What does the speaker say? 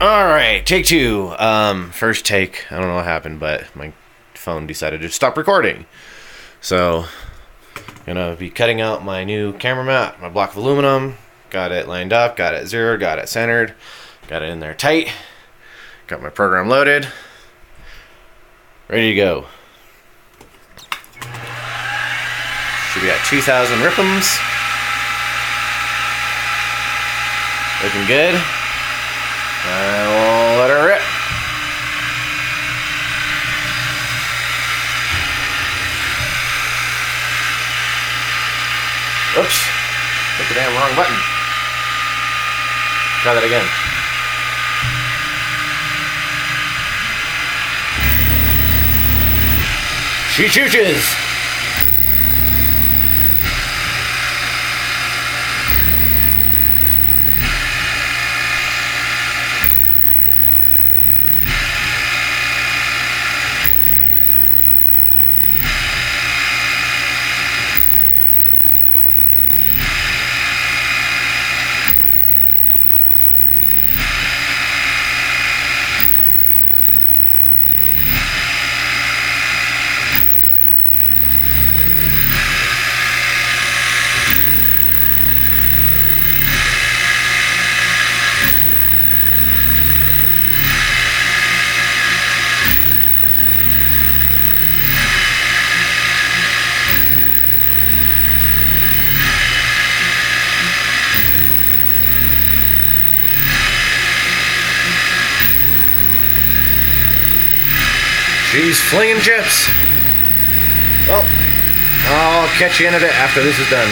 Alright, take two. First take, I don't know what happened, but my phone decided to stop recording. So, gonna be cutting out my new camera mat, my block of aluminum. Got it lined up, got it zeroed, got it centered, got it in there tight. Got my program loaded. Ready to go. Should be at 2,000 ripms. Looking good. I will let her rip. Oops. Hit the damn wrong button. Try that again. She chooches! She's flinging chips. Well, I'll catch you in a bit after this is done.